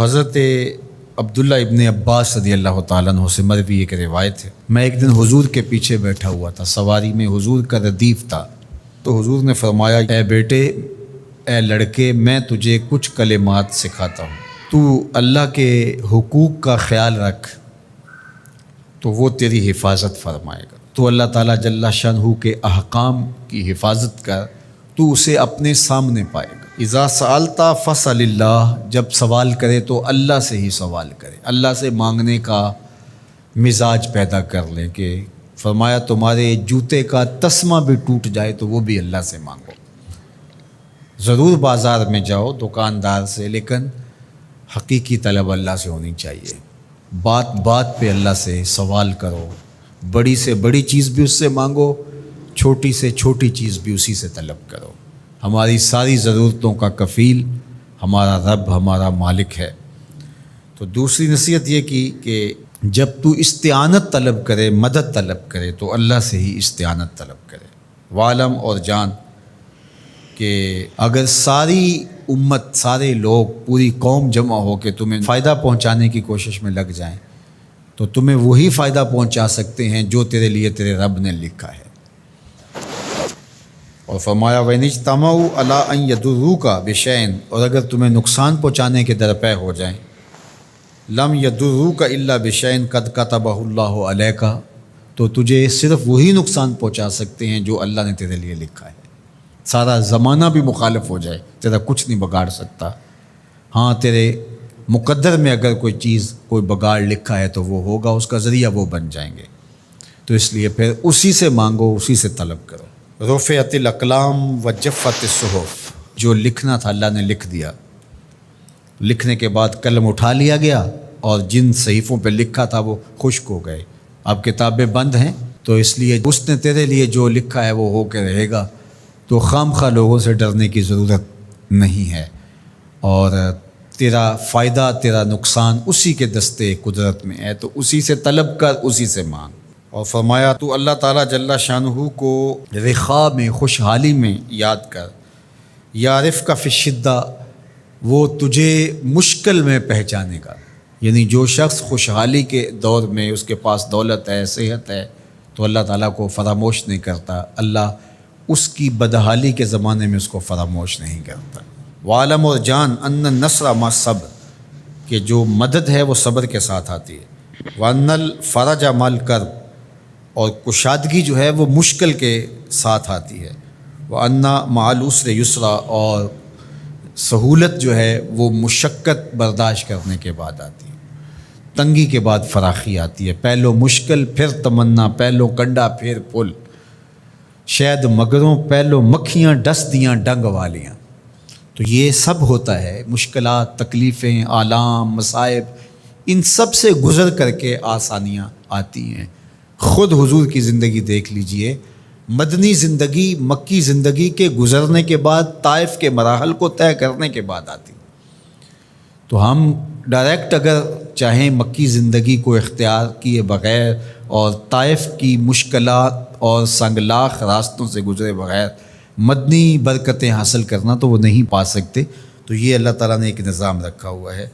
حضرت عبداللہ ابن عباس رضی اللہ تعالیٰ عنہ سے مروی ایک روایت ہے، میں ایک دن حضور کے پیچھے بیٹھا ہوا تھا، سواری میں حضور کا ردیف تھا، تو حضور نے فرمایا، اے بیٹے، اے لڑکے، میں تجھے کچھ کلمات سکھاتا ہوں، تو اللہ کے حقوق کا خیال رکھ تو وہ تیری حفاظت فرمائے گا۔ تو اللہ تعالیٰ جل شانہ کے احکام کی حفاظت کر، تو اسے اپنے سامنے پائے گا۔ اذا سألت فاسأل اللہ، جب سوال کرے تو اللہ سے ہی سوال کرے، اللہ سے مانگنے کا مزاج پیدا کر لیں کہ فرمایا تمہارے جوتے کا تسمہ بھی ٹوٹ جائے تو وہ بھی اللہ سے مانگو۔ ضرور بازار میں جاؤ دکاندار سے، لیکن حقیقی طلب اللہ سے ہونی چاہیے۔ بات بات پہ اللہ سے سوال کرو، بڑی سے بڑی چیز بھی اس سے مانگو، چھوٹی سے چھوٹی چیز بھی اسی سے طلب کرو۔ ہماری ساری ضرورتوں کا کفیل ہمارا رب، ہمارا مالک ہے۔ تو دوسری نصیحت یہ کی کہ جب تو استعانت طلب کرے، مدد طلب کرے، تو اللہ سے ہی استعانت طلب کرے۔ وعلم، اور جان کہ اگر ساری امت، سارے لوگ، پوری قوم جمع ہو کے تمہیں فائدہ پہنچانے کی کوشش میں لگ جائیں تو تمہیں وہی فائدہ پہنچا سکتے ہیں جو تیرے لیے تیرے رب نے لکھا ہے۔ اور فرمایا وَإِنِ اجْتَمَعُوا عَلَىٰ أَن يَضُرُّوكَ بِشَيْءٍ، اور اگر تمہیں نقصان پہنچانے کے درپے ہو جائیں، لَمْ يَضُرُّوكَ إِلَّا بِشَيْءٍ قَدْ كَتَبَهُ اللَّهُ عَلَيْكَ، تو تجھے صرف وہی نقصان پہنچا سکتے ہیں جو اللہ نے تیرے لیے لکھا ہے۔ سارا زمانہ بھی مخالف ہو جائے، تیرا کچھ نہیں بگاڑ سکتا۔ ہاں، تیرے مقدر میں اگر کوئی چیز، کوئی بگاڑ لکھا ہے تو وہ ہوگا، اس کا ذریعہ وہ بن جائیں گے۔ تو اس لیے پھر اسی سے مانگو، اسی سے طلب کرو۔ رفعت الاقلام وجفت الصحف، جو لکھنا تھا اللہ نے لکھ دیا، لکھنے کے بعد قلم اٹھا لیا گیا اور جن صحیفوں پہ لکھا تھا وہ خشک ہو گئے۔ اب کتابیں بند ہیں، تو اس لیے اس نے تیرے لیے جو لکھا ہے وہ ہو کے رہے گا، تو خام خواہ لوگوں سے ڈرنے کی ضرورت نہیں ہے، اور تیرا فائدہ، تیرا نقصان اسی کے دستے قدرت میں ہے، تو اسی سے طلب کر، اسی سے مانگ۔ اور فرمایا تو اللہ تعالیٰ جل شانہ کو رخاء میں، خوشحالی میں یاد کر، یعرفک فی الشدہ، وہ تجھے مشکل میں پہچانے گا۔ یعنی جو شخص خوشحالی کے دور میں اس کے پاس دولت ہے، صحت ہے، تو اللہ تعالیٰ کو فراموش نہیں کرتا، اللہ اس کی بدحالی کے زمانے میں اس کو فراموش نہیں کرتا۔ وعلم، اور جان، ان النصر مع الصبر، کہ جو مدد ہے وہ صبر کے ساتھ آتی ہے۔ وان الفرج مع الکرب، اور کشادگی جو ہے وہ مشکل کے ساتھ آتی ہے۔ وان مع العسر یسرا، اور سہولت جو ہے وہ مشقت برداشت کرنے کے بعد آتی ہے، تنگی کے بعد فراخی آتی ہے۔ پہلو مشکل پھر تمنا، پہلو کنڈا پھر پل، شاید مگروں پہلو مکھیاں ڈس دیاں ڈنگ والیاں۔ تو یہ سب ہوتا ہے، مشکلات، تکلیفیں، آلام، مصائب، ان سب سے گزر کر کے آسانیاں آتی ہیں۔ خود حضور کی زندگی دیکھ لیجئے، مدنی زندگی مکی زندگی کے گزرنے کے بعد، طائف کے مراحل کو طے کرنے کے بعد آتی۔ تو ہم ڈائریکٹ اگر چاہیں مکی زندگی کو اختیار کیے بغیر اور طائف کی مشکلات اور سنگلاخ راستوں سے گزرے بغیر مدنی برکتیں حاصل کرنا، تو وہ نہیں پا سکتے۔ تو یہ اللہ تعالیٰ نے ایک نظام رکھا ہوا ہے۔